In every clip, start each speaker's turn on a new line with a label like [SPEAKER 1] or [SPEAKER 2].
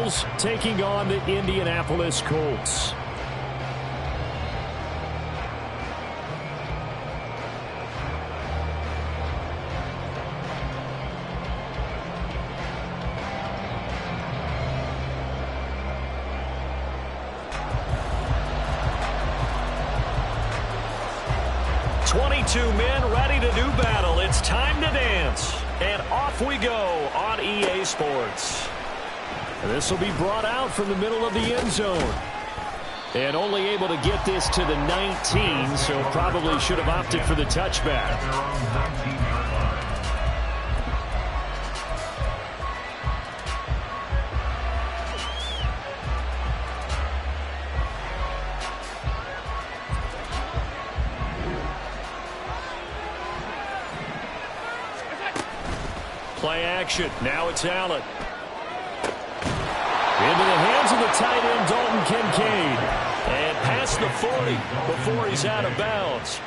[SPEAKER 1] Eagles taking on the Indianapolis Colts. Men ready to do battle. It's time to dance. And off we go on EA Sports. This will be brought out from the middle of the end zone. And only able to get this to the 19, so probably should have opted for the touchback. Play action. Now it's Allen. Into the hands of the tight end, Dalton Kincaid. And past the 40 before he's out of bounds.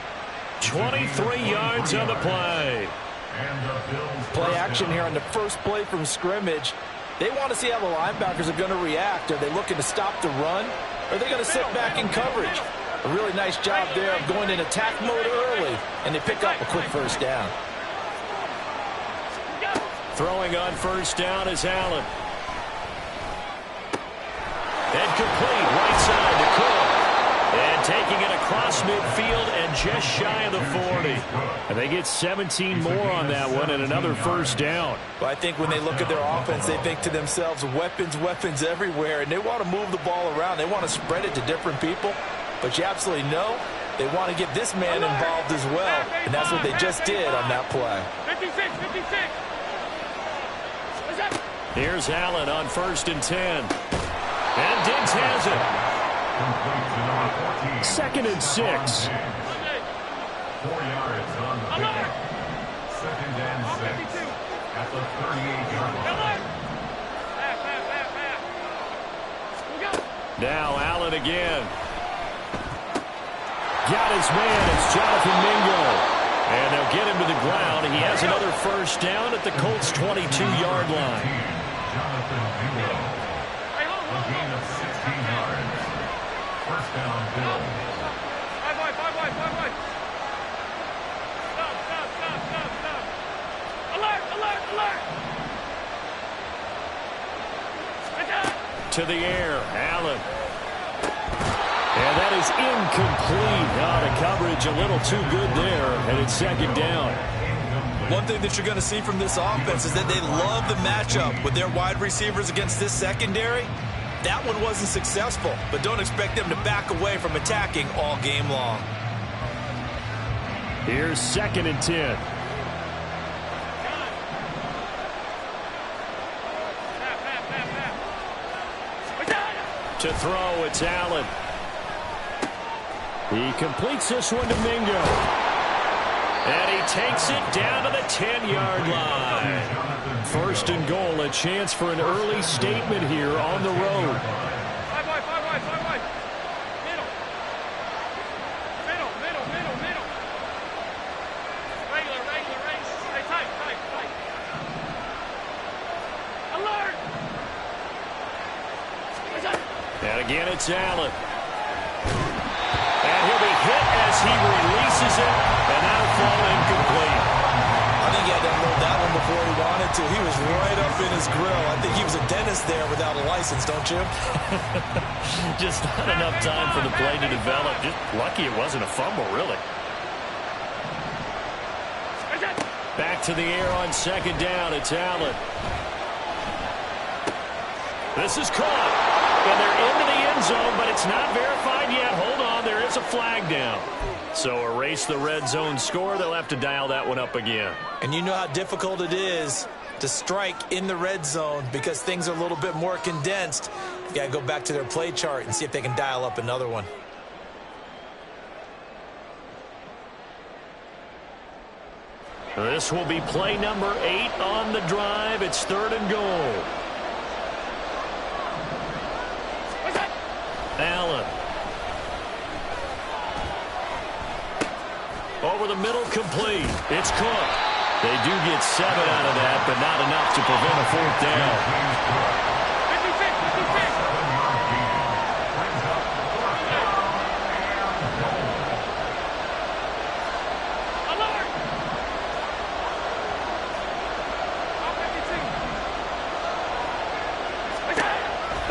[SPEAKER 1] 23 yards on the play.
[SPEAKER 2] Play action here on the first play from scrimmage. They want to see how the linebackers are going to react. Are they looking to stop the run? Or are they going to sit back in coverage? A really nice job there of going in attack mode early. And they pick up a quick first down.
[SPEAKER 1] Throwing on first down is Allen. And complete right side to Cook. And taking it across midfield and just shy of the 40. And they get 17 more on that one and another first down.
[SPEAKER 2] Well, I think when they look at their offense, they think to themselves, weapons, weapons everywhere. And they want to move the ball around. They want to spread it to different people. But you absolutely know they want to get this man involved as well. And that's what they just did on that play.
[SPEAKER 3] 56.
[SPEAKER 1] Here's Allen on 1st and 10. And Diggs has it. 2nd and 6.
[SPEAKER 3] 4 yards on the pick. 2nd and 6 at the 38-yard line.
[SPEAKER 1] Now Allen again. Got his man. It's Jonathan Mingo. And they'll get him to the ground. He has another first down at the Colts' 22-yard line.
[SPEAKER 3] Jonathan Mingo. A gain of 16 yards. First down, Bills. 5 wide. Stop. Alert.
[SPEAKER 1] To the air, Allen. And that is incomplete. Out of coverage, a little too good there, and it's 2nd down.
[SPEAKER 2] One thing that you're going to see from this offense is that they love the matchup with their wide receivers against this secondary. That one wasn't successful, but don't expect them to back away from attacking all game long.
[SPEAKER 1] Here's 2nd and 10. To throw, it's Allen. He completes this one to Mingo. And he takes it down to the 10-yard line. 1st and goal, a chance for an early statement here on the road.
[SPEAKER 3] 5 wide. Middle. Regular. Stay tight. Alert.
[SPEAKER 1] And again, it's Allen. And he'll be hit as he releases it, and that'll fall incomplete.
[SPEAKER 2] I think he had to unload that one before he wanted to. He was right up in his grill. I think he was a dentist there without a license, don't you?
[SPEAKER 1] Just not enough time for the play to develop. Just lucky it wasn't a fumble, really. Back to the air on 2nd down. It's Allen. This is caught. And they're into the end zone, but it's not verified yet. Hold on, there is a flag down. So erase the red zone score. They'll have to dial that one up again.
[SPEAKER 2] And you know how difficult it is to strike in the red zone because things are a little bit more condensed. You got to go back to their play chart and see if they can dial up another one.
[SPEAKER 1] This will be play number 8 on the drive. It's 3rd and goal. Allen. Over the middle, complete. It's Cook. They do get 7 out of that, but not enough to prevent a 4th down.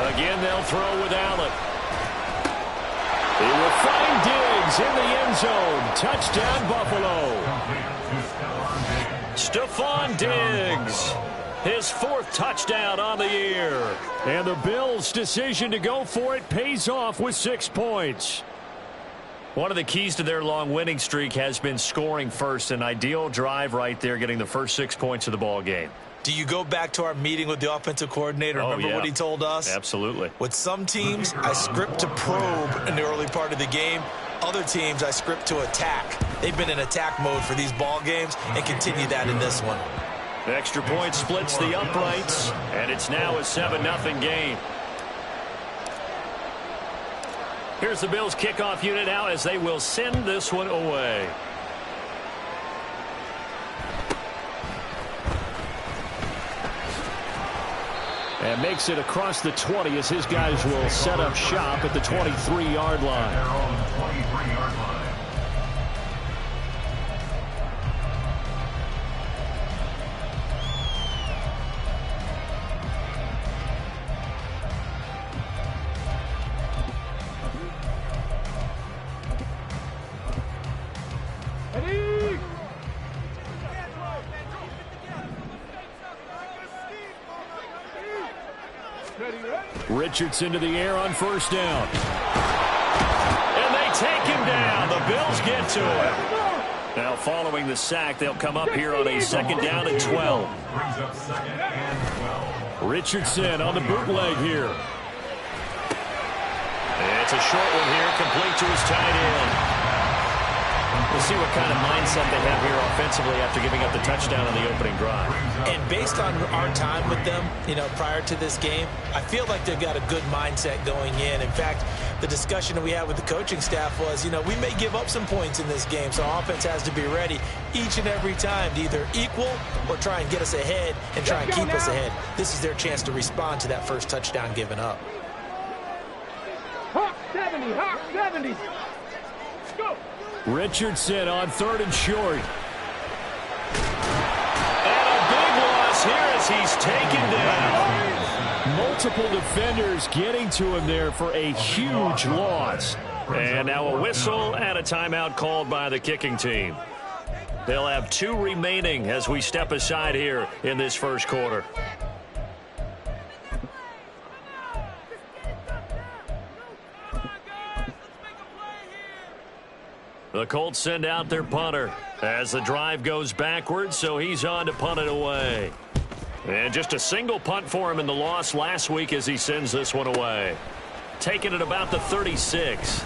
[SPEAKER 1] Again, they'll throw with Allen. He will find Diggs in the end zone. Touchdown, Buffalo. Stephon Diggs, his 4th touchdown on the year. And the Bills' decision to go for it pays off with 6 points. One of the keys to their long winning streak has been scoring first. An ideal drive right there, getting the first 6 points of the ball game.
[SPEAKER 2] Do you go back to our meeting with the offensive coordinator? Remember what he told us?
[SPEAKER 1] Absolutely.
[SPEAKER 2] With some teams, I script to probe in the early part of the game. Other teams, I script to attack. They've been in attack mode for these ball games and continue that in this one.
[SPEAKER 1] The extra point splits the uprights, and it's now a 7-0 game. Here's the Bills' kickoff unit now as they will send this one away. And makes it across the 20 as his guys will set up shop at the 23-yard line.
[SPEAKER 3] They're on the 23-yard line.
[SPEAKER 1] Richardson to the air on first down. And they take him down. The Bills get to him. Now following the sack, they'll come up here on a 2nd down and 12.
[SPEAKER 3] Brings up 2nd and 12.
[SPEAKER 1] Richardson on the bootleg here. It's a short one here, complete to his tight end. We'll see what kind of mindset they have here offensively after giving up the touchdown on the opening drive.
[SPEAKER 2] And based on our time with them, prior to this game, I feel like they've got a good mindset going in. In fact, the discussion that we had with the coaching staff was, we may give up some points in this game, so our offense has to be ready each and every time to either equal or try and get us ahead and try and keep us ahead. This is their chance to respond to that first touchdown given up.
[SPEAKER 4] Hawk 70, Hawk 70. Let's go.
[SPEAKER 1] Richardson on 3rd and short. And a big loss here as he's taken down. Multiple defenders getting to him there for a huge loss. And now a whistle and a timeout called by the kicking team. They'll have 2 remaining as we step aside here in this first quarter. The Colts send out their punter as the drive goes backwards, so he's on to punt it away. And just a single punt for him in the loss last week as he sends this one away. Taking it about the 36.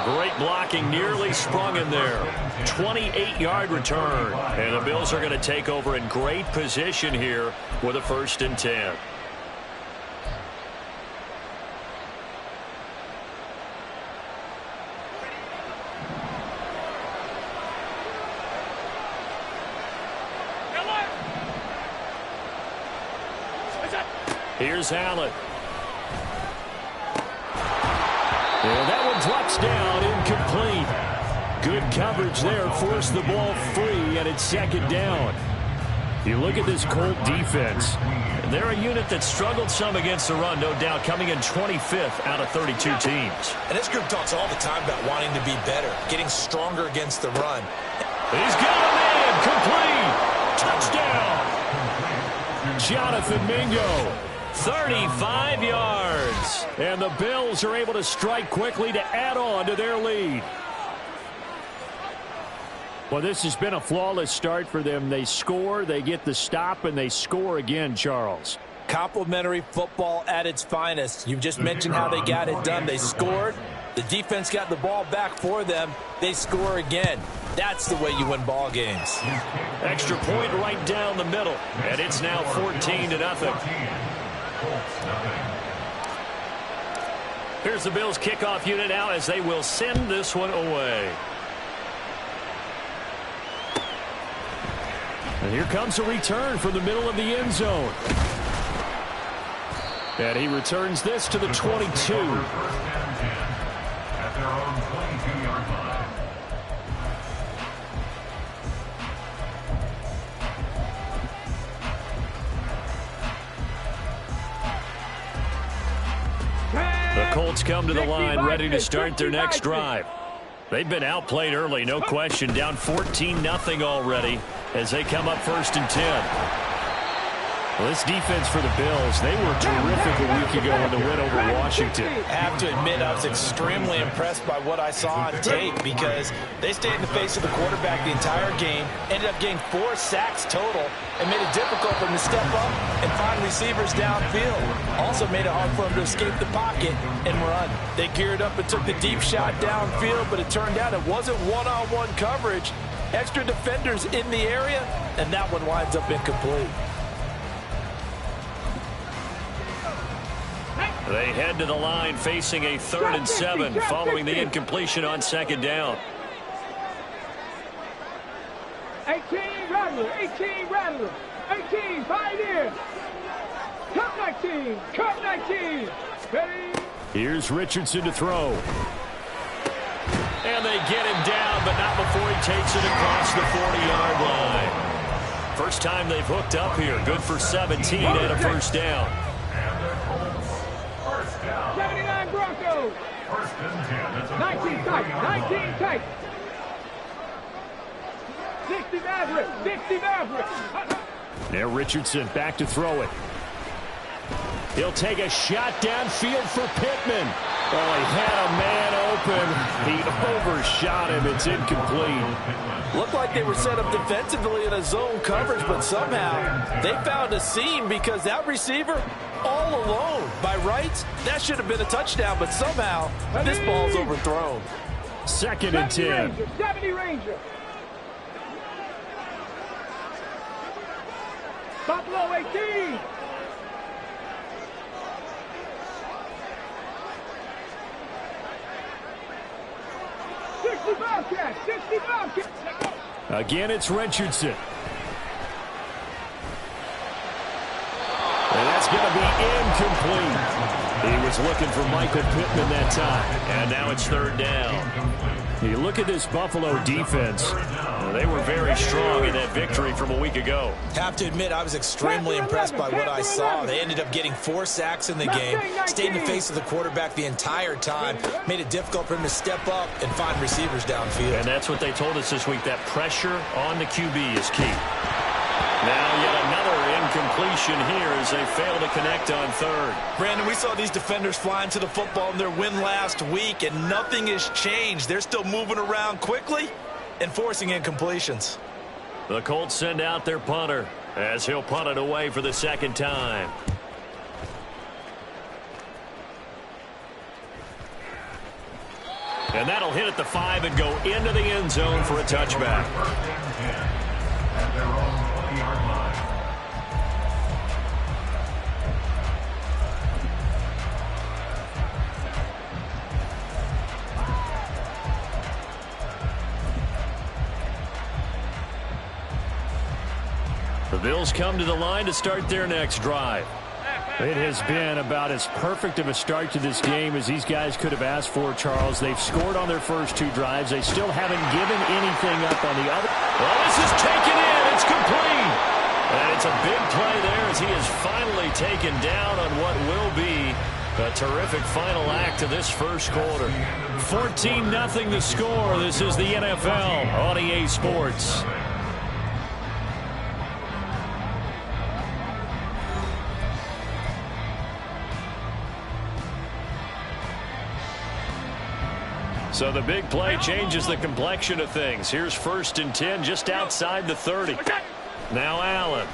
[SPEAKER 1] Great blocking, nearly sprung in there. 28-yard return. And the Bills are going to take over in great position here with a 1st and 10. Here's Allen. And that one drops down, incomplete. Good coverage there, forced the ball free, and it's 2nd down. You look at this Colt defense. They're a unit that struggled some against the run, no doubt, coming in 25th out of 32 teams.
[SPEAKER 2] And this group talks all the time about wanting to be better, getting stronger against the run.
[SPEAKER 1] He's got a man, complete. Touchdown. Jonathan Mingo. 35 yards. And the Bills are able to strike quickly to add on to their lead. Well, this has been a flawless start for them. They score, they get the stop, and they score again, Charles.
[SPEAKER 2] Complimentary football at its finest. You've just mentioned how they got it done. They scored. The defense got the ball back for them. They score again. That's the way you win ball games.
[SPEAKER 1] Extra point right down the middle. And it's now 14-0. Here's the Bills kickoff unit now as they will send this one away. And here comes a return from the middle of the end zone. And he returns this to the 22.
[SPEAKER 3] At their own 22-yard line.
[SPEAKER 1] Colts come to the line, ready to start their next drive. They've been outplayed early, no question. Down 14-0 already as they come up 1st and 10. Well, this defense for the Bills, they were terrific a week ago in the win over Washington.
[SPEAKER 2] I have to admit, I was extremely impressed by what I saw on tape because they stayed in the face of the quarterback the entire game, ended up getting 4 sacks total, and made it difficult for them to step up and find receivers downfield. Also made it hard for them to escape the pocket and run. They geared up and took the deep shot downfield, but it turned out it wasn't one-on-one coverage. Extra defenders in the area, and that one winds up incomplete.
[SPEAKER 1] They head to the line facing a 3rd and 7 following the incompletion on 2nd down.
[SPEAKER 4] 18 Rattler, 18 Rattler, 18 Pioneer. Cut 19, cut 19. Ready?
[SPEAKER 1] Here's Richardson to throw. And they get him down, but not before he takes it across the 40-yard line. First time they've hooked up here. Good for 17 and a 1st down.
[SPEAKER 4] 79 Broncos. 19 tight, 19 tight. 60 Maverick, 60 Maverick.
[SPEAKER 1] Now Richardson back to throw it. He'll take a shot downfield for Pittman. Oh, he had a man open. He overshot him. It's incomplete.
[SPEAKER 2] Looked like they were set up defensively in a zone coverage, but somehow they found a seam because that receiver all alone. By rights, that should have been a touchdown, but somehow this ball's overthrown.
[SPEAKER 1] 2nd and 10.
[SPEAKER 4] 70 Ranger. Buffalo 18.
[SPEAKER 1] Again, it's Richardson. And that's going to be incomplete. He was looking for Michael Pittman that time. And now it's 3rd down. You look at this Buffalo defense. They were very strong in that victory from a week ago.
[SPEAKER 2] Have to admit, I was extremely impressed by what I saw. They ended up getting 4 sacks in the game, stayed in the face of the quarterback the entire time, made it difficult for him to step up and find receivers downfield.
[SPEAKER 1] And that's what they told us this week, that pressure on the QB is key. Now yet another incompletion here as they fail to connect on 3rd.
[SPEAKER 2] Brandon, we saw these defenders flying to the football in their win last week, and nothing has changed. They're still moving around quickly and forcing incompletions.
[SPEAKER 1] The Colts send out their punter as he'll punt it away for the 2nd time. And that'll hit at the 5 and go into the end zone for a touchback.
[SPEAKER 3] At their own 20-yard line.
[SPEAKER 1] The Bills come to the line to start their next drive. It has been about as perfect of a start to this game as these guys could have asked for, Charles. They've scored on their first 2 drives. They still haven't given anything up on the other. Well, this is taken in. It's complete. And it's a big play there as he is finally taken down on what will be a terrific final act of this first quarter. 14-0 the score. This is the NFL on EA Sports. So the big play changes the complexion of things. Here's 1st and 10 just outside the 30. Now Allen.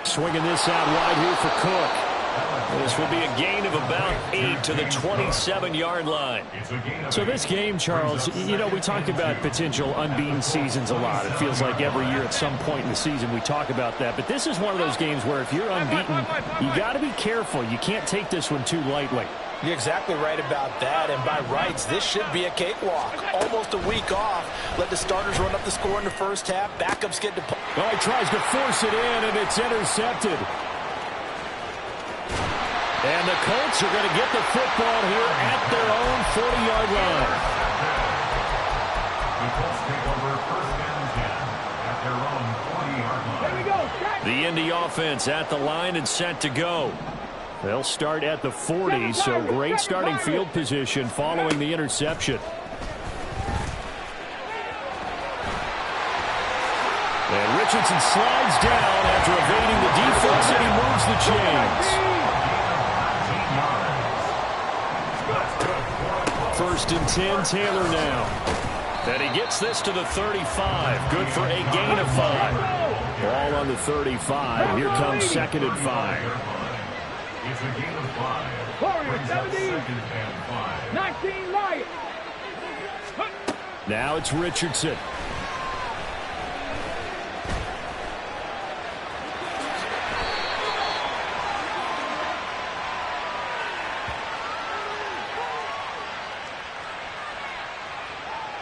[SPEAKER 1] Swinging this out wide here for Cook. This will be a gain of about 8 to the 27-yard line. So this game, Charles, you know, we talked about potential unbeaten seasons a lot. It feels like every year at some point in the season we talk about that. But this is one of those games where if you're unbeaten, you got to be careful. You can't take this one too lightly.
[SPEAKER 2] You're exactly right about that, and by rights, this should be a cakewalk. Almost a week off. Let the starters run up the score in the first half. Backups get to...
[SPEAKER 1] Oh, he tries to force it in, and it's intercepted. And the Colts are going to get the football here at their own 40-yard line.
[SPEAKER 3] The Colts take over 1st and 10 at their own 40-yard line.
[SPEAKER 4] There we go.
[SPEAKER 1] The Indy offense at the line and set to go. They'll start at the 40, so great starting field position following the interception. And Richardson slides down after evading the defense, and he moves the chains. First and 10, Taylor now. And he gets this to the 35. Good for a gain of 5. Ball on the 35. Here comes 2nd and 5.
[SPEAKER 3] It's a gain of 5.
[SPEAKER 4] Warriors, 17. 19 Lions.
[SPEAKER 1] Now it's Richardson.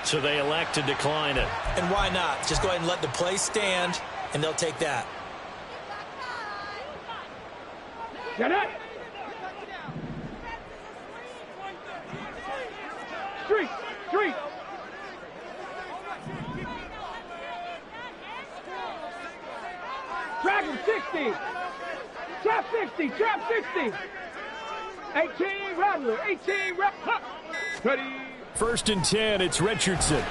[SPEAKER 1] So they elect to decline it.
[SPEAKER 2] And why not? Just go ahead and let the play stand, and they'll take that.
[SPEAKER 4] Get it. Street. Track him, 60. Trap 60. 18 Rattler. 18 Rattler. 30.
[SPEAKER 1] First and 10, it's Richardson. Oh,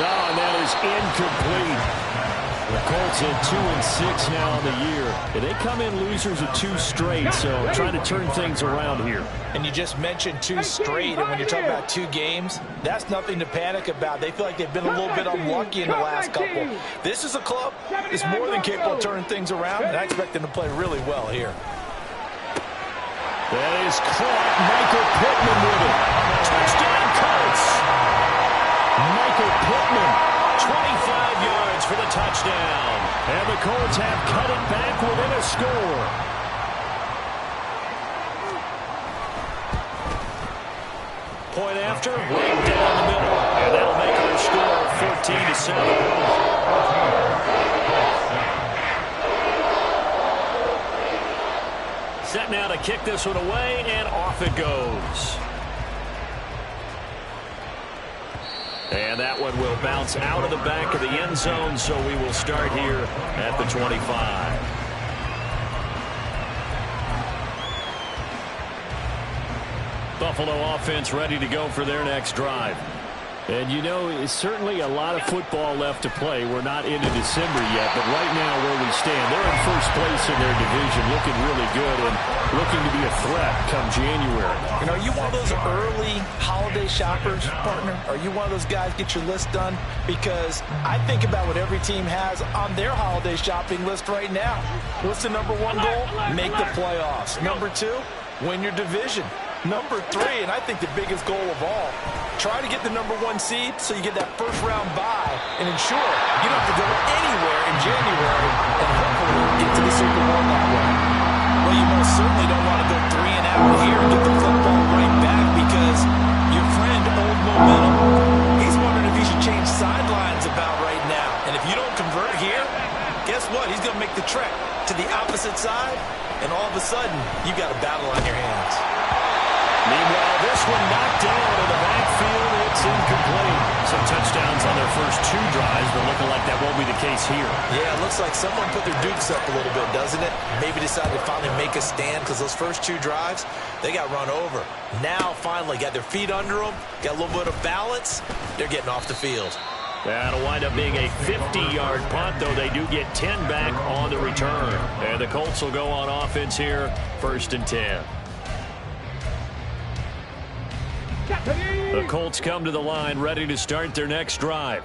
[SPEAKER 1] and that is incomplete. The Colts at 2-6 now on the year. And they come in losers of 2 straight, so trying to turn things around here.
[SPEAKER 2] And you just mentioned 2 straight, and when you're talking about 2 games, that's nothing to panic about. They feel like they've been a little bit unlucky in the last couple. This is a club that's more than capable of turning things around, and I expect them to play really well here.
[SPEAKER 1] That is caught. Michael Pittman with it. Touchdown, Colts. Michael Pittman, 25 yards for the touchdown. And the Colts have cut it back within a score. Point after, right down the middle. And that'll make our score 14-7. Set now to kick this one away, and off it goes. And that one will bounce out of the back of the end zone, so we will start here at the 25. Buffalo offense ready to go for their next drive. And, you know, it's certainly a lot of football left to play. We're not into December yet, but right now where we stand, they're in first place in their division, looking really good and looking to be a threat come January.
[SPEAKER 2] And are you one of those early holiday shoppers, partner? Are you one of those guys get your list done? Because I think about what every team has on their holiday shopping list right now. What's the number 1 goal? Make the playoffs. Number 2, win your division. Number 3, and I think the biggest goal of all, try to get the number 1 seed so you get that first round bye and ensure you don't have to go anywhere in January and hopefully get to the Super Bowl that way. Well, you most certainly don't want to go 3 and out here and get the football right back because your friend, Old Momentum, he's wondering if he should change sidelines about right now. And if you don't convert here, guess what? He's going to make the trek to the opposite side, and all of a sudden, you got a battle on your hands.
[SPEAKER 1] Meanwhile, this one knocked down in the backfield. It's incomplete. Some touchdowns on their first 2 drives, but looking like that won't be the case here.
[SPEAKER 2] Yeah, it looks like someone put their dukes up a little bit, doesn't it? Maybe decided to finally make a stand because those first 2 drives, they got run over. Now, finally, got their feet under them, got a little bit of balance. They're getting off the field.
[SPEAKER 1] That'll wind up being a 50-yard punt, though they do get 10 back on the return. And the Colts will go on offense here, 1st and 10. The Colts come to the line ready to start their next drive.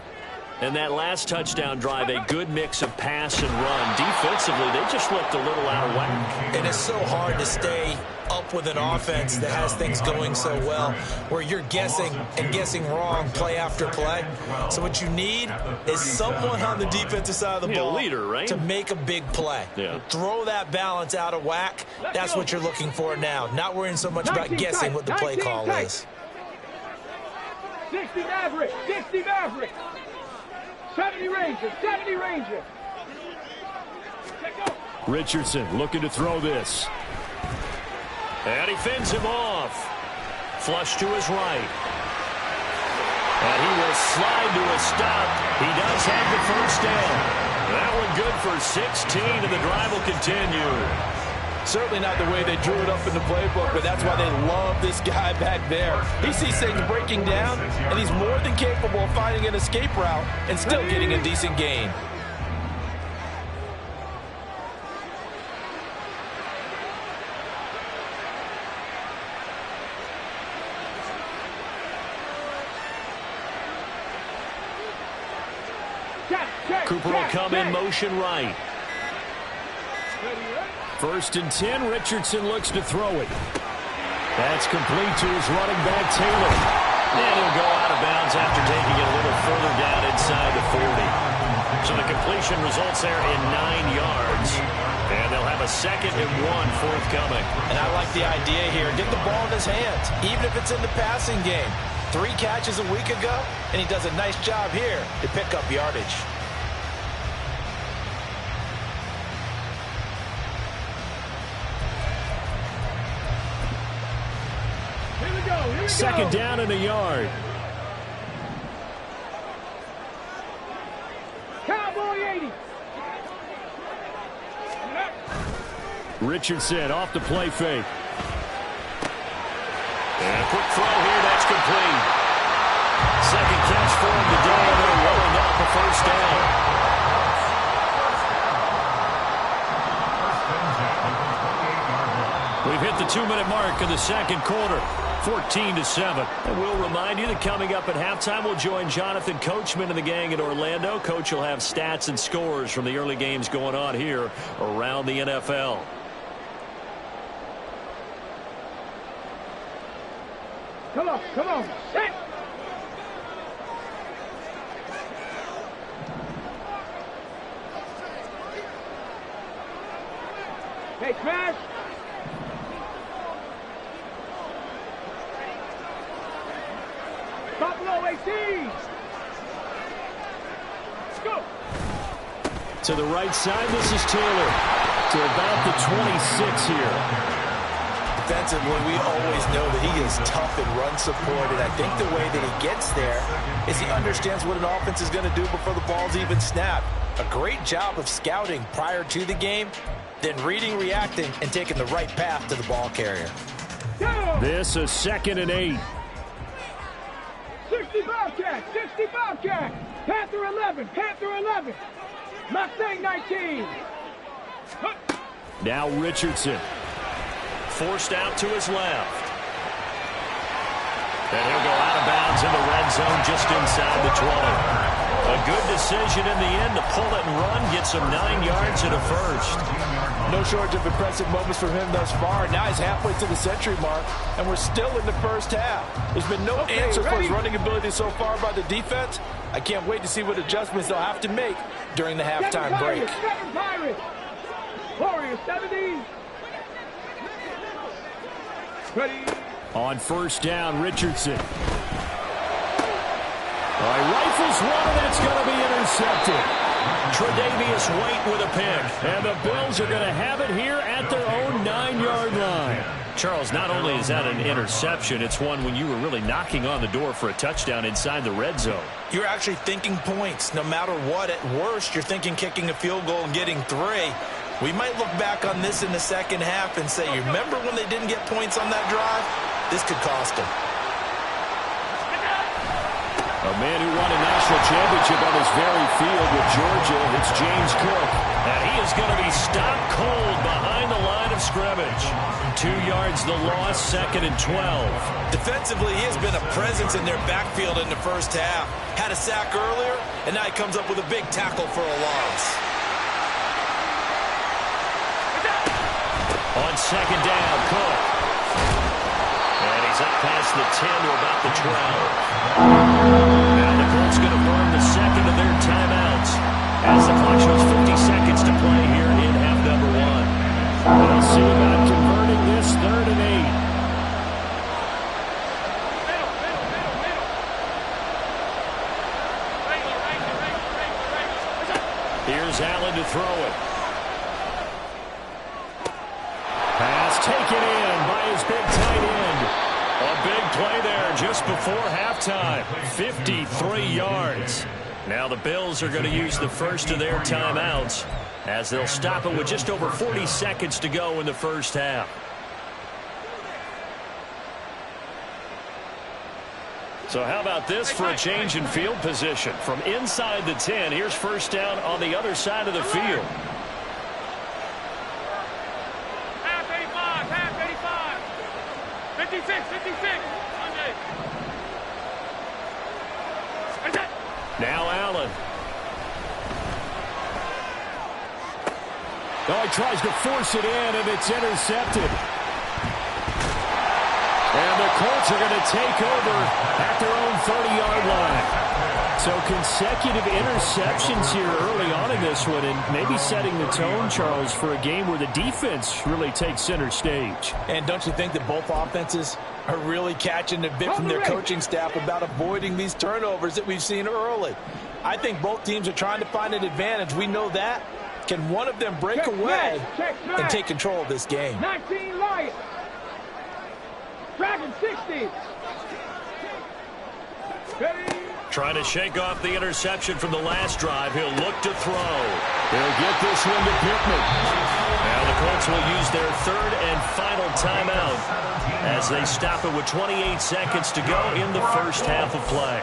[SPEAKER 1] And that last touchdown drive, a good mix of pass and run. Defensively, they just looked a little out of whack.
[SPEAKER 2] And it's so hard to stay up with an offense that has things going so well, where you're guessing and guessing wrong play after play. So what you need is someone on the defensive side of the ball
[SPEAKER 1] leader, right?
[SPEAKER 2] to make a big play.
[SPEAKER 1] Yeah.
[SPEAKER 2] Throw that balance out of whack. That's what you're looking for now. Not worrying so much about guessing what the play call is.
[SPEAKER 4] 60 Maverick, 60 Maverick. 70 Ranger, 70 Ranger.
[SPEAKER 1] Richardson looking to throw this. And he fends him off. Flush to his right. And he will slide to a stop. He does have the 1st down. That one good for 16, and the drive will continue.
[SPEAKER 2] Certainly not the way they drew it up in the playbook, but that's why they love this guy back there. He sees things breaking down, and he's more than capable of finding an escape route and still getting a decent gain.
[SPEAKER 1] Cooper will come in motion right. 1st and 10. Richardson looks to throw it. That's complete to his running back, Taylor. And he'll go out of bounds after taking it a little further down inside the 40. So the completion results there in 9 yards. And they'll have a 2nd and 1 forthcoming.
[SPEAKER 2] And I like the idea here. Get the ball in his hands, even if it's in the passing game. 3 catches a week ago, and he does a nice job here to pick up yardage.
[SPEAKER 1] Second down and a yard.
[SPEAKER 4] Cowboy 80.
[SPEAKER 1] Richardson off the play fake. And a quick throw here, that's complete. 2nd catch for him today, and they're rolling up a 1st down. We've hit the 2-minute mark of the 2nd quarter. 14-7. And we'll remind you that coming up at halftime, we'll join Jonathan Coachman and the gang in Orlando. Coach will have stats and scores from the early games going on here around the NFL.
[SPEAKER 4] Come on, set. Hey, smash. Buffalo 18. Let's go.
[SPEAKER 1] To the right side, this is Taylor. To about the 26 here.
[SPEAKER 2] Defensively, we always know that he is tough in run support, and I think the way that he gets there is he understands what an offense is going to do before the ball's even snapped. A great job of scouting prior to the game, then reading, reacting, and taking the right path to the ball carrier.
[SPEAKER 1] This is 2nd and 8.
[SPEAKER 4] 60 Bobcat. Panther 11. Mustang 19.
[SPEAKER 1] Now Richardson. Forced out to his left. And he'll go out of bounds in the red zone just inside the 20. A good decision in the end to pull it and run, get some 9 yards and a 1st.
[SPEAKER 2] No shortage of impressive moments from him thus far. Now he's halfway to the century mark, and we're still in the 1st half. There's been no answer for his running ability so far by the defense. I can't wait to see what adjustments they'll have to make during the halftime break.
[SPEAKER 4] Seven Pirates. Warriors 70. Ready.
[SPEAKER 1] On 1st down, Richardson. All right, rifles one, and that's going to be intercepted. Tre'Davious White with a pick. And the Bills are going to have it here at their own 9-yard line. Charles, not only is that an interception, it's one when you were really knocking on the door for a touchdown inside the red zone.
[SPEAKER 2] You're actually thinking points. No matter what, at worst, you're thinking kicking a field goal and getting 3. We might look back on this in the 2nd half and say, you remember when they didn't get points on that drive? This could cost them.
[SPEAKER 1] A man who won a national championship on this very field with Georgia, it's James Cook. And he is going to be stopped cold behind the line of scrimmage. 2 yards the loss, 2nd and 12.
[SPEAKER 2] Defensively, he has been a presence in their backfield in the 1st half. Had a sack earlier, and now he comes up with a big tackle for a loss.
[SPEAKER 1] On 2nd down, Cook. And he's up past the 10 to about the 12. Now the Colts going to burn the 2nd of their timeouts as the clock shows 50 seconds to play here in half number 1. We'll see about converting this 3rd and 8. Here's Allen to throw it. Pass taken in by his big tight end. A big play there just before halftime. 53 yards. Now the Bills are going to use the first of their timeouts as they'll stop it with just over 40 seconds to go in the first half. So how about this for a change in field position? From inside the 10, here's first down on the other side of the field.
[SPEAKER 4] Half 85, half 85. 56, 56.
[SPEAKER 1] Now Allen. Oh, he tries to force it in, and it's intercepted. And the Colts are going to take over at their own 30-yard line. So consecutive interceptions here early on in this one, and maybe setting the tone, Charles, for a game where the defense really takes center stage.
[SPEAKER 2] And don't you think that both offenses are really catching a bit from their coaching staff about avoiding these turnovers that we've seen early? I think both teams are trying to find an advantage. We know that. Can one of them break away and take control of this game?
[SPEAKER 4] 19 Lions. Dragon 60. Ready.
[SPEAKER 1] Trying to shake off the interception from the last drive. He'll look to throw. He'll get this one to Pittman. Now the Colts will use their third and final timeout as they stop it with 28 seconds to go in the first half of play.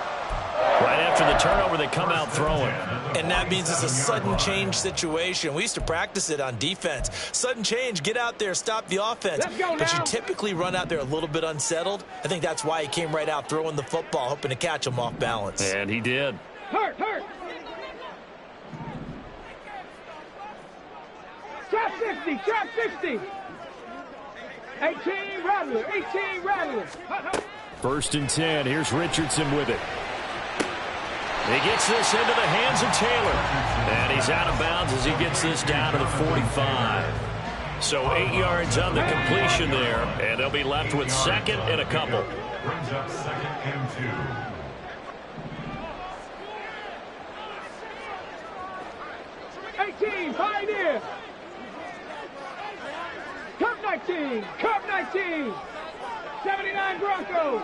[SPEAKER 1] Right after the turnover, they come out throwing.
[SPEAKER 2] And that means it's a sudden change situation. We used to practice it on defense. Sudden change, get out there, stop the offense. But you typically run out there a little bit unsettled. I think that's why he came right out throwing the football, hoping to catch him off balance.
[SPEAKER 1] And he did.
[SPEAKER 4] Hurt. Trap 60, trap 60. 18 Rattler.
[SPEAKER 1] First and 10. Here's Richardson with it. He gets this into the hands of Taylor. And he's out of bounds as he gets this down to the 45. So 8 yards on the completion there. And they'll be left with second and a couple.
[SPEAKER 3] Brings up second and 2.
[SPEAKER 4] 18, Pioneer. Cup 19. 79 Broncos.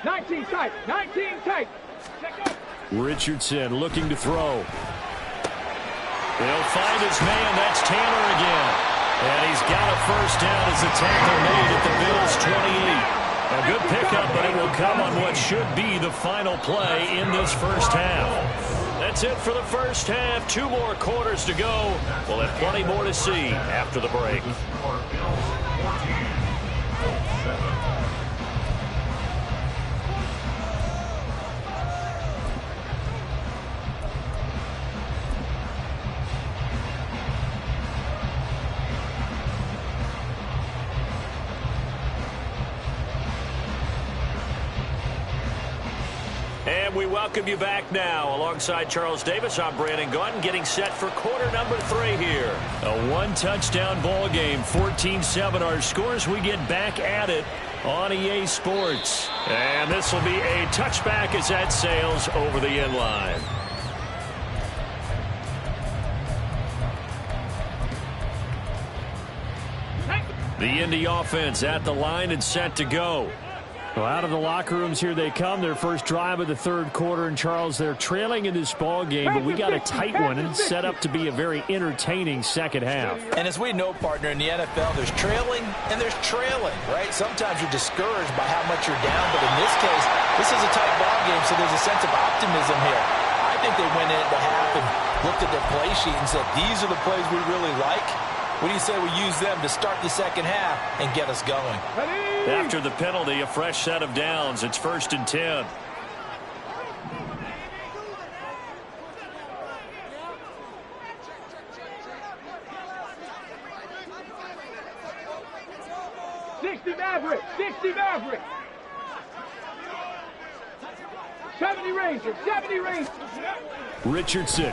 [SPEAKER 4] 19 tight.
[SPEAKER 1] Richardson looking to throw. He'll find his man. That's Taylor again. And he's got a first down as the tackle made at the Bills' 28. A good pickup, but it will come on what should be the final play in this first half. That's it for the first half. 2 more quarters to go. We'll have plenty more to see after the break. And we welcome you back now. Alongside Charles Davis, I'm Brandon Gunn, getting set for quarter number 3 here. A one-touchdown ball game, 14-7 our scores. We get back at it on EA Sports. And this will be a touchback as that sails over the end line. The Indy offense at the line and set to go. Well, out of the locker rooms, here they come. Their first drive of the third quarter. And, Charles, they're trailing in this ball game, but we got a tight one and set up to be a very entertaining second half.
[SPEAKER 2] And as we know, partner, in the NFL, there's trailing and there's trailing, right? Sometimes you're discouraged by how much you're down, but in this case, this is a tight ball game, so there's a sense of optimism here. I think they went into half and looked at their play sheet and said, these are the plays we really like. What do you say we use them to start the second half and get us going?
[SPEAKER 1] After the penalty, a fresh set of downs. It's first and 10.
[SPEAKER 4] Maverick. 70 Rangers.
[SPEAKER 1] Richardson.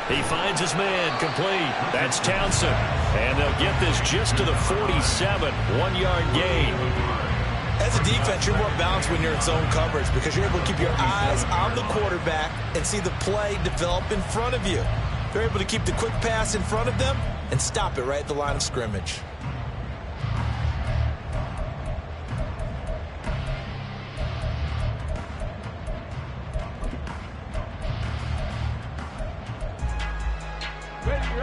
[SPEAKER 1] He finds his man, complete. That's Townsend. And they'll get this just to the 47, 1-yard gain.
[SPEAKER 2] As a defense, you're more balanced when you're in zone coverage because you're able to keep your eyes on the quarterback and see the play develop in front of you. They're able to keep the quick pass in front of them and stop it right at the line of scrimmage.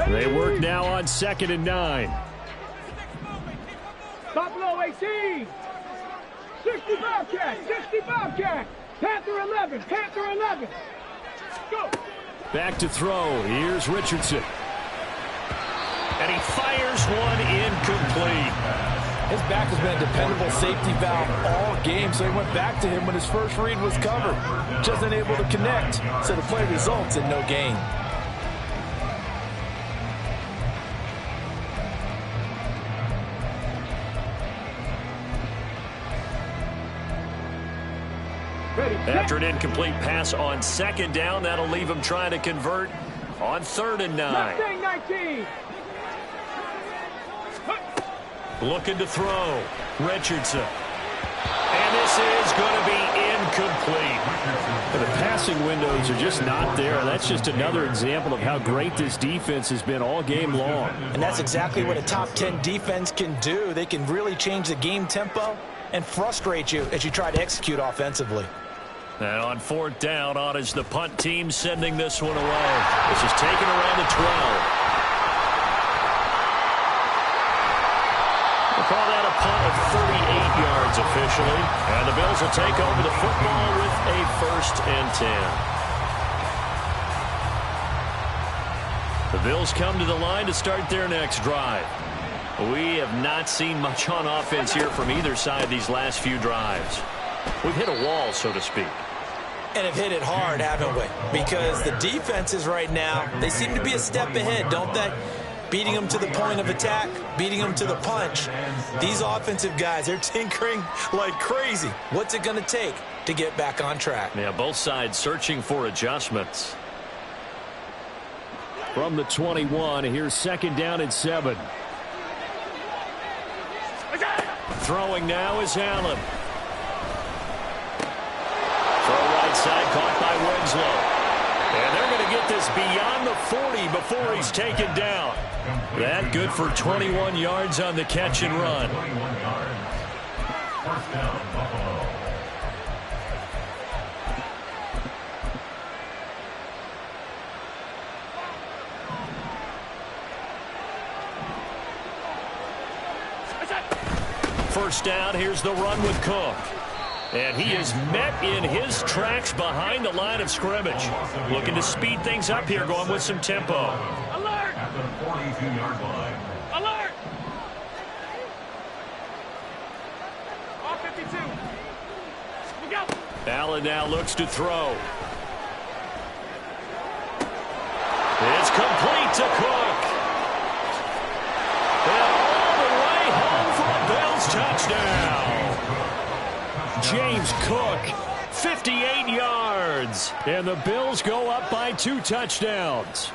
[SPEAKER 1] They work now on 2nd and 9.
[SPEAKER 4] Stop below 18. 60 Bobcat. 60 Bobcat. Panther 11. Panther 11. Go.
[SPEAKER 1] Back to throw. Here's Richardson. And he fires one incomplete.
[SPEAKER 2] His back has been a dependable safety valve all game, so he went back to him when his first read was covered. Just unable to connect, so the play results in no gain.
[SPEAKER 1] After an incomplete pass on 2nd down, that'll leave him trying to convert on 3rd and 9.
[SPEAKER 4] 19.
[SPEAKER 1] Looking to throw. Richardson. And this is going to be incomplete. The passing windows are just not there. That's just another example of how great this defense has been all game long.
[SPEAKER 2] And that's exactly what a top 10 defense can do. They can really change the game tempo and frustrate you as you try to execute offensively.
[SPEAKER 1] And on 4th down, on is the punt team sending this one away. This is taken around the 12. We'll call that a punt of 38 yards officially. And the Bills will take over the football with a 1st and 10. The Bills come to the line to start their next drive. We have not seen much on offense here from either side these last few drives. We've hit a wall, so to speak.
[SPEAKER 2] And have hit it hard, haven't we? Because the defenses right now, they seem to be a step ahead, don't they? Beating them to the point of attack, beating them to the punch. These offensive guys, they're tinkering like crazy. What's it going to take to get back on track?
[SPEAKER 1] Yeah, both sides searching for adjustments. From the 21, here's 2nd down and 7. Throwing now is Allen. Throw right side, caught by Winslow. And they're going to get this beyond the 40 before he's taken down. That good for 21 yards on the catch and run.
[SPEAKER 3] 1st down, Buffalo.
[SPEAKER 1] First down, here's the run with Cook. And he is met in his tracks behind the line of scrimmage. Looking to speed things up here, going with some tempo.
[SPEAKER 4] Alert!
[SPEAKER 3] At the 42-yard line.
[SPEAKER 4] Alert! All 52. Look out!
[SPEAKER 1] Allen now looks to throw. It's complete to Cook. And all the way home for a Bills touchdown. James Cook, 58 yards. And the Bills go up by 2 touchdowns.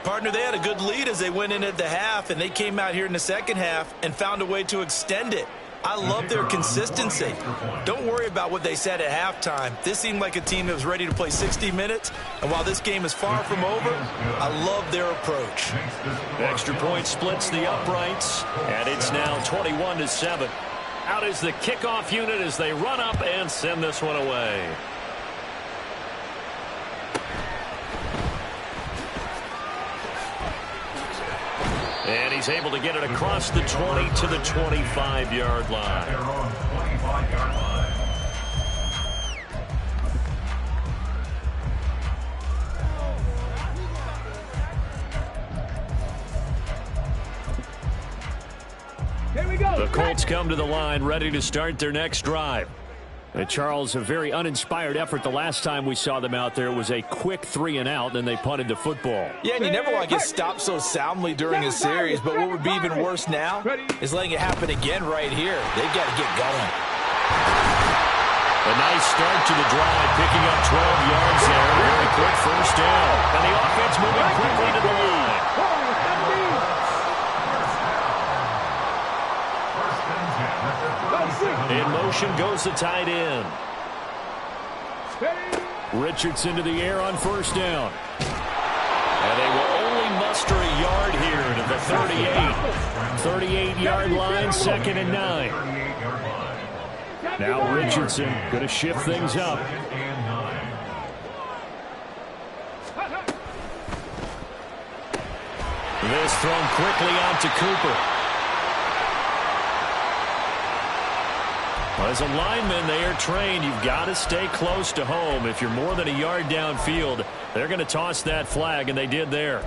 [SPEAKER 2] Partner, they had a good lead as they went in at the half, and they came out here in the second half and found a way to extend it. I love their consistency. Don't worry about what they said at halftime. This seemed like a team that was ready to play 60 minutes, and while this game is far from over, I love their approach.
[SPEAKER 1] Extra point splits the uprights, and it's now 21-7. Out is the kickoff unit as they run up and send this one away. And he's able to get it across the 20 to the 25-yard line.
[SPEAKER 3] Their own 25-yard line.
[SPEAKER 4] Here we go.
[SPEAKER 1] The Colts come to the line ready to start their next drive. And Charles, a very uninspired effort the last time we saw them out there. It was a quick 3-and-out, then they punted the football.
[SPEAKER 2] Yeah, and you never want to get stopped so soundly during a series, but what would be even worse now is letting it happen again right here. They've got to get going.
[SPEAKER 1] A nice start to the drive, picking up 12 yards there. Very quick first down. And the offense moving quickly to the line. In motion goes the tight end. Richardson to the air on first down. And they will only muster a yard here to the 38. 38-yard line, 2nd and 9. Now Richardson going to shift things up. This thrown quickly out to Cooper. As a lineman, they are trained. You've got to stay close to home. If you're more than a yard downfield, they're going to toss that flag, and they did there.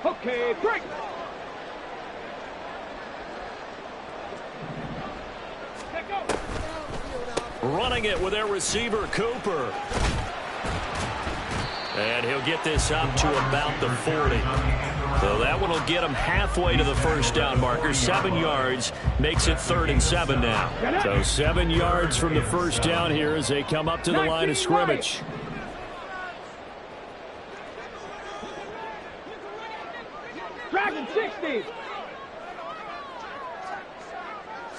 [SPEAKER 4] Okay, break.
[SPEAKER 1] Running it with their receiver, Cooper. And he'll get this up to about the 40. So that one will get him halfway to the first down marker. 7 yards makes it 3rd and 7 now. So 7 yards from the first down here as they come up to the line of scrimmage.
[SPEAKER 4] Dragon 60.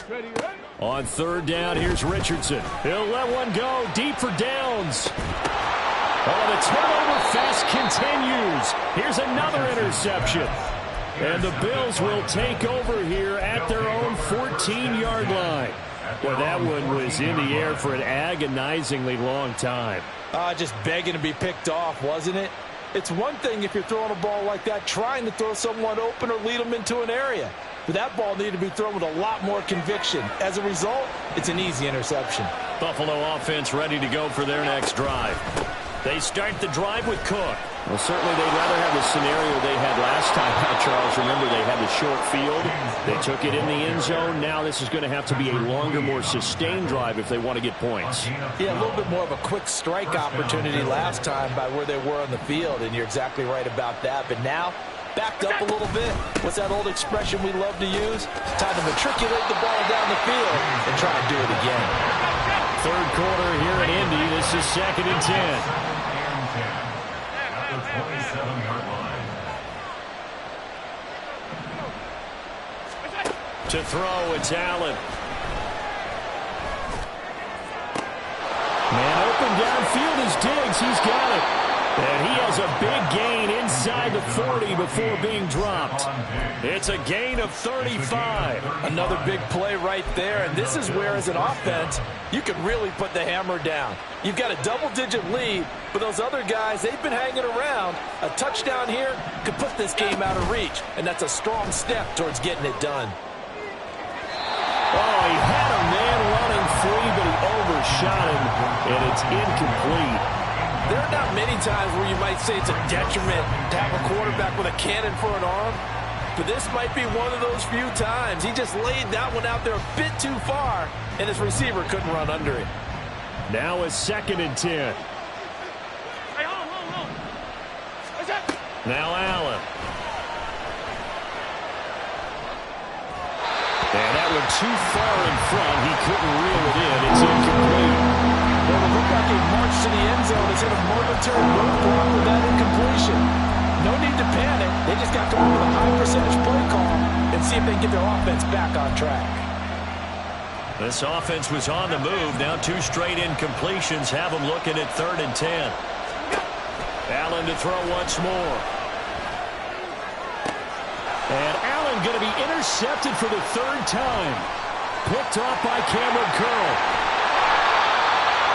[SPEAKER 4] Ready, ready.
[SPEAKER 1] On 3rd down, here's Richardson. He'll let one go deep for downs. Oh, the turnover fest continues. Here's another interception. And the Bills will take over here at their own 14-yard line. Boy, that one was in the air for an agonizingly long time.
[SPEAKER 2] Just begging to be picked off, wasn't it? It's one thing if you're throwing a ball like that, trying to throw someone open or lead them into an area. But that ball needed to be thrown with a lot more conviction. As a result, it's an easy interception.
[SPEAKER 1] Buffalo offense ready to go for their next drive. They start the drive with Cook. Well, certainly they'd rather have the scenario they had last time out, Charles. Remember, they had the short field. They took it in the end zone. Now this is going to have to be a longer, more sustained drive if they want to get points.
[SPEAKER 2] Yeah, a little bit more of a quick strike opportunity last time by where they were on the field, and you're exactly right about that. But now, backed up a little bit. What's that old expression we love to use? Time to matriculate the ball down the field and try and do it again.
[SPEAKER 1] 3rd quarter here in Indy. This is 2nd and 10.
[SPEAKER 3] At the 27-yard line.
[SPEAKER 1] To throw, it's Allen. Man open downfield is Diggs. He's got it. And he has a big gain inside the 40 before being dropped. It's a gain of 35.
[SPEAKER 2] Another big play right there. And this is where, as an offense, you can really put the hammer down. You've got a double-digit lead, but those other guys, they've been hanging around. A touchdown here could put this game out of reach, and that's a strong step towards getting it done.
[SPEAKER 1] Oh, he had a man running free, but he overshot him, and it's incomplete.
[SPEAKER 2] There are not many times where you might say it's a detriment to have a quarterback with a cannon for an arm, but this might be one of those few times. He just laid that one out there a bit too far, and his receiver couldn't run under it.
[SPEAKER 1] Now a 2nd and 10. Now Allen. And that one too far in front. He couldn't reel it in. It's incomplete.
[SPEAKER 2] Well, it looked like a march to the end zone is in a momentary roadblock with that incompletion. No need to panic. They just got to come up with a high-percentage play call and see if they can get their offense back on track.
[SPEAKER 1] This offense was on the move. Now 2 straight incompletions have them looking at 3rd and 10. Allen to throw once more. And Allen going to be intercepted for the 3rd time. Picked off by Cameron Curl.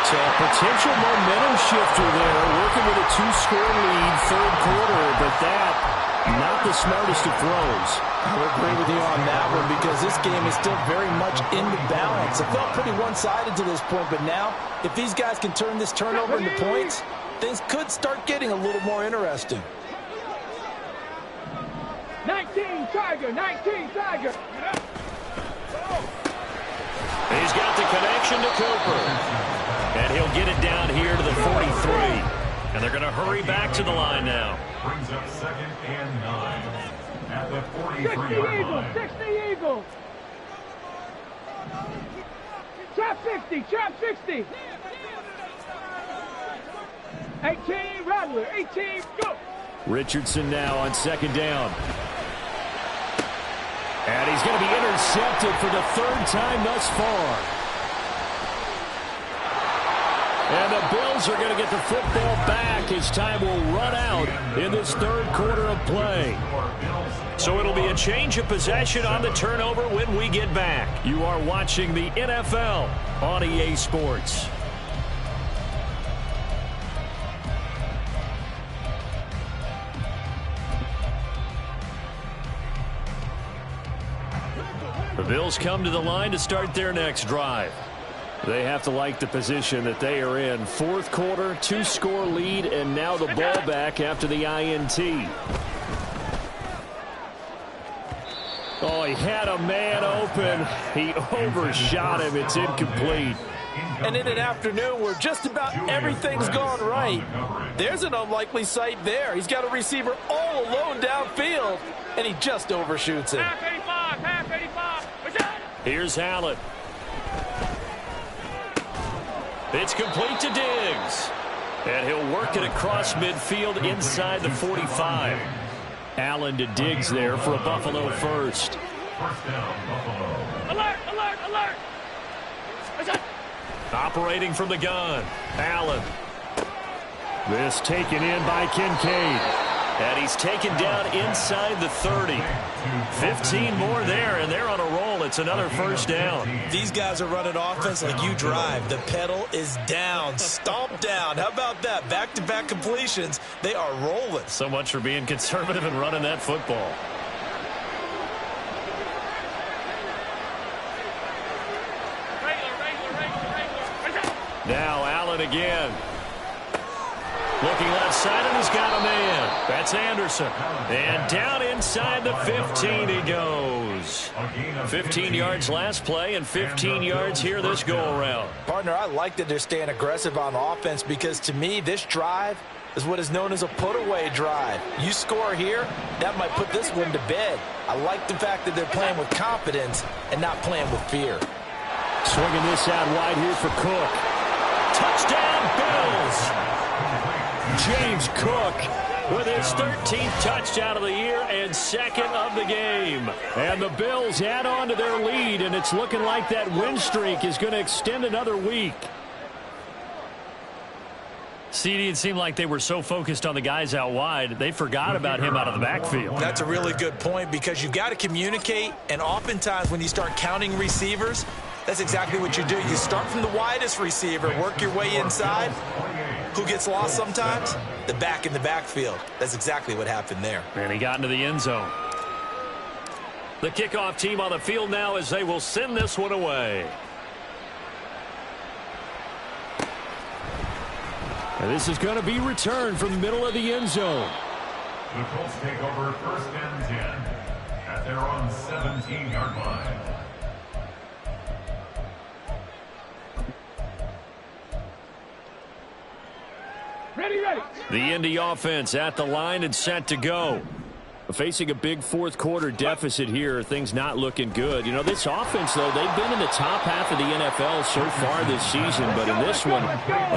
[SPEAKER 1] So a potential momentum shifter there, working with a 2-score lead, 3rd quarter, but that, not the smartest of throws.
[SPEAKER 2] I'll agree with you on that one because this game is still very much in the balance. It felt pretty one-sided to this point, but now, if these guys can turn this turnover into points, things could start getting a little more interesting.
[SPEAKER 4] 19 Tiger, 19 Tiger.
[SPEAKER 1] He's got the connection to Cooper. And he'll get it down here to the 43. And they're going to hurry back to the line now.
[SPEAKER 3] Brings up 2nd and 9 at the 43-yard line.
[SPEAKER 4] 60 Eagles. Trap 60, trap 60. 18 Rattler, 18, go.
[SPEAKER 1] Richardson now on 2nd down. And he's going to be intercepted for the 3rd time thus far. And the Bills are going to get the football back as time will run out in this 3rd quarter of play. So it'll be a change of possession on the turnover when we get back. You are watching the NFL on EA Sports. Bills come to the line to start their next drive. They have to like the position that they are in. Fourth quarter, 2-score lead, and now the ball back after the INT. Oh, he had a man open. He overshot him. It's incomplete.
[SPEAKER 2] And in an afternoon where just about everything's gone right, there's an unlikely sight there. He's got a receiver all alone downfield, and he just overshoots him.
[SPEAKER 4] Half 85.
[SPEAKER 1] Here's Allen. It's complete to Diggs. And he'll work it across midfield inside the 45. Allen to Diggs there for a Buffalo first.
[SPEAKER 3] First down, Buffalo.
[SPEAKER 4] Alert, alert, alert.
[SPEAKER 1] Operating from the gun, Allen. This taken in by Kincaid. And he's taken down inside the 30. 15 more there, and they're on a roll. It's another first down.
[SPEAKER 2] These guys are running offense like you drive. The pedal is down, stomp down. How about that? Back-to-back completions. They are rolling.
[SPEAKER 1] So much for being conservative and running that football. Now Allen again. Looking left side, and he's got a man. That's Anderson. And down inside the 15 he goes. 15 yards last play and 15 yards here this go-around.
[SPEAKER 2] Partner, I like that they're staying aggressive on offense because, to me, this drive is what is known as a put-away drive. You score here, that might put this one to bed. I like the fact that they're playing with confidence and not playing with fear.
[SPEAKER 1] Swinging this out wide here for Cook. Touchdown, Bills! James Cook with his 13th touchdown of the year and second of the game. And the Bills add on to their lead, and it's looking like that win streak is going to extend another week. CD, it seemed like they were so focused on the guys out wide, they forgot about him out of the backfield.
[SPEAKER 2] That's a really good point because you've got to communicate, and oftentimes when you start counting receivers, that's exactly what you do. You start from the widest receiver, work your way inside. Who gets lost sometimes? The back in the backfield. That's exactly what happened there.
[SPEAKER 1] And he got into the end zone. The kickoff team on the field now as they will send this one away. And this is going to be returned from the middle of the end zone.
[SPEAKER 3] The Colts take over first and 10 at their own 17-yard line.
[SPEAKER 4] Ready, ready.
[SPEAKER 1] The Indy offense at the line and set to go. Facing a big fourth quarter deficit here, things not looking good. You know, this offense, though, they've been in the top half of the NFL so far this season, but in this one,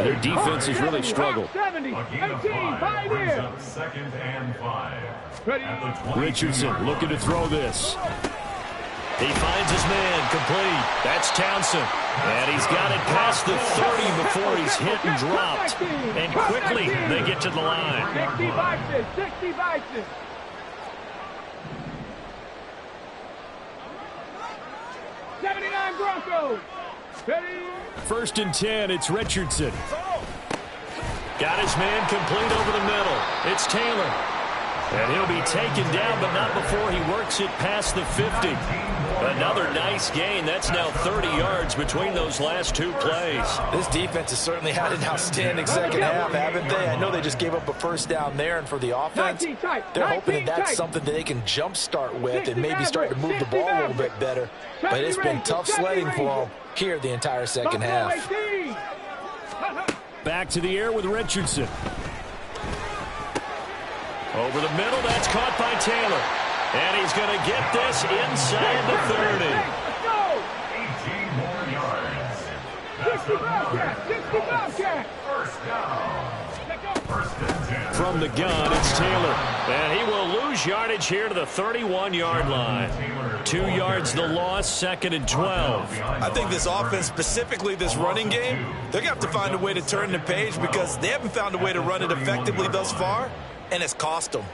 [SPEAKER 1] their defense has really struggled.
[SPEAKER 4] 70, 18, 5 here.
[SPEAKER 3] Second and 5.
[SPEAKER 1] Richardson looking to throw this. He finds his man complete. That's Townsend. And he's got it past the 30 before he's hit and dropped. And quickly they get to the line.
[SPEAKER 4] 60 boxes, 60 boxes. Broncos. Ready.
[SPEAKER 1] First and 10, it's Richardson. Got his man complete over the middle. It's Taylor. And he'll be taken down, but not before he works it past the 50. Another nice gain. That's now 30 yards between those last two plays.
[SPEAKER 2] This defense has certainly had an outstanding second half, haven't they? I know they just gave up a first down there, and for the offense, they're hoping that that's something that they can jumpstart with and maybe start to move the ball a little bit better. But it's been tough sledding for them here the entire second half.
[SPEAKER 1] Back to the air with Richardson. Over the middle, that's caught by Taylor. And he's going to get this inside the 30.
[SPEAKER 3] 18 more yards.
[SPEAKER 4] 60 Bobcat, 60 Bobcat.
[SPEAKER 3] First down. First and 10.
[SPEAKER 1] From the gun, it's Taylor. And he will lose yardage here to the 31-yard line. 2 yards the loss, second and 12.
[SPEAKER 2] I think this offense, specifically this running game, they're going to have to find a way to turn the page because they haven't found a way to run it effectively thus far. And it's cost them.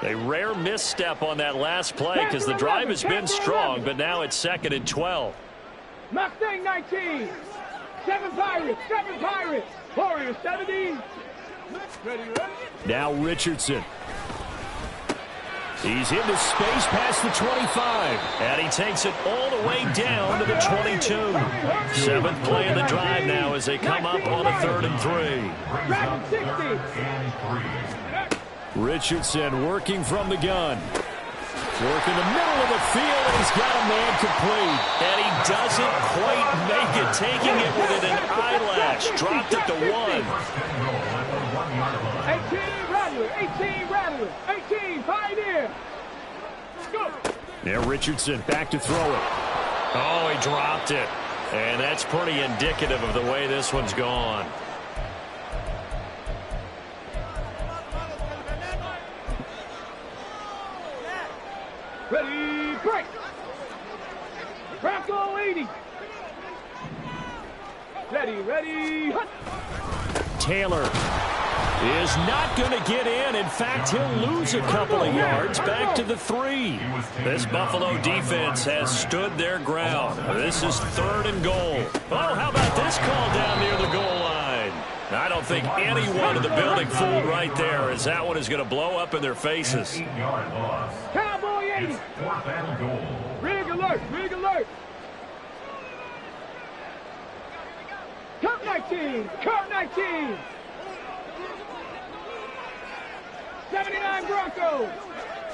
[SPEAKER 1] A rare misstep on that last play because the drive has been strong, but now it's second and 12.
[SPEAKER 4] Mustang 19. 7 Pirates, 7 Pirates. Warriors 70. Ready, ready.
[SPEAKER 1] Now Richardson. He's into space past the 25. And he takes it all the way down to the 22. Seventh play of the drive now as they come up on a 3rd and 3. Richardson working from the gun. Working the middle of the field, and he's got a man complete. And he doesn't quite make it, taking it within an eyelash. Dropped it to 1.
[SPEAKER 4] 18 Rattler, 18 Pioneer. Go.
[SPEAKER 1] Now Richardson back to throw it. Oh, he dropped it. And that's pretty indicative of the way this one's gone.
[SPEAKER 4] Ready, break. Bronco 80. Ready, hut.
[SPEAKER 1] Taylor is not going to get in. In fact, he'll lose a couple of yards back to the 3. This Buffalo defense has stood their ground. This is 3rd and goal. Oh, how about this call down near the goal line? I don't think anyone in the building fooled right there, as that one is going to blow up in their faces.
[SPEAKER 4] Cowboy 80. Rig alert, rig alert. Cut 19, cut 19. 79 Broncos.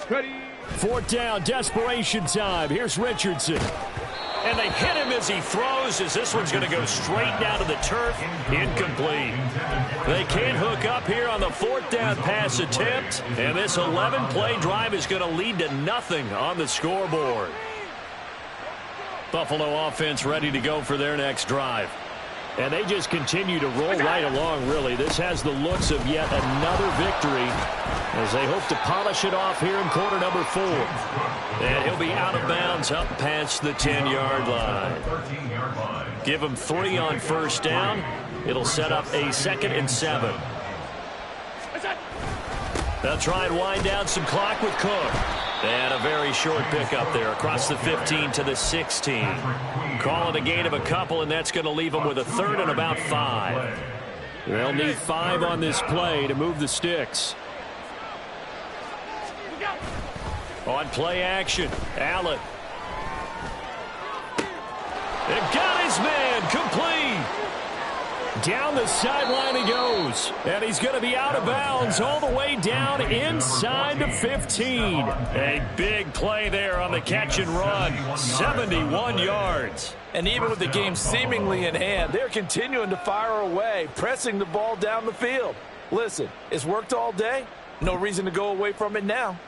[SPEAKER 4] Ready.
[SPEAKER 1] 4th down, desperation time. Here's Richardson. And they hit him as he throws, as this one's going to go straight down to the turf. Incomplete. They can't hook up here on the 4th down pass attempt. And this 11-play drive is going to lead to nothing on the scoreboard. Buffalo offense ready to go for their next drive. And they just continue to roll right along, really. This has the looks of yet another victory as they hope to polish it off here in quarter number 4. And he'll be out of bounds up past the 10-yard line. Give him 3 on 1st down. It'll set up a 2nd and 7. They'll try and wind down some clock with Cook. And a very short pickup there across the 15 to the 16. Call it a gain of a couple, and that's going to leave them with a 3rd and about 5. They'll need 5 on this play to move the sticks. On play action, Allen. They've got his man complete. Down the sideline he goes. And he's going to be out of bounds all the way down inside the 15. A big play there on the catch and run. 71 yards.
[SPEAKER 2] And even with the game seemingly in hand, they're continuing to fire away, pressing the ball down the field. Listen, it's worked all day. No reason to go away from it now.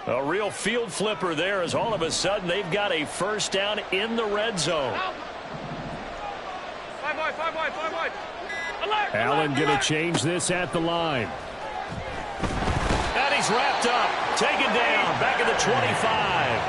[SPEAKER 1] A real field flipper there, as all of a sudden they've got a 1st down in the red zone.
[SPEAKER 4] Five wide.
[SPEAKER 1] Allen going to change this at the line. And he's wrapped up, taken down, back at the 25.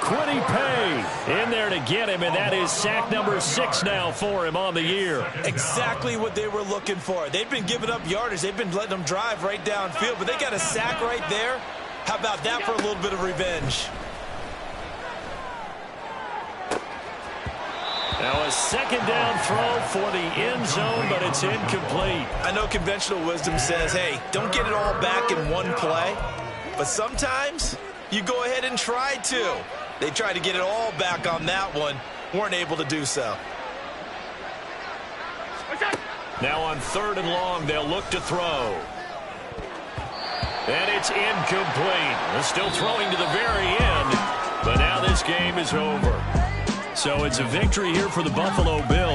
[SPEAKER 1] Quiddy Pay in there to get him, and that is sack number 6 now for him on the year.
[SPEAKER 2] Exactly what they were looking for. They've been giving up yardage. They've been letting them drive right downfield, but they got a sack right there. How about that for a little bit of revenge?
[SPEAKER 1] Now a 2nd down throw for the end zone, but it's incomplete.
[SPEAKER 2] I know conventional wisdom says, hey, don't get it all back in one play. But sometimes you go ahead and try to. They tried to get it all back on that one. Weren't able to do so.
[SPEAKER 1] Now on 3rd and long, they'll look to throw. And it's incomplete. They're still throwing to the very end, but now this game is over. So it's a victory here for the Buffalo Bills.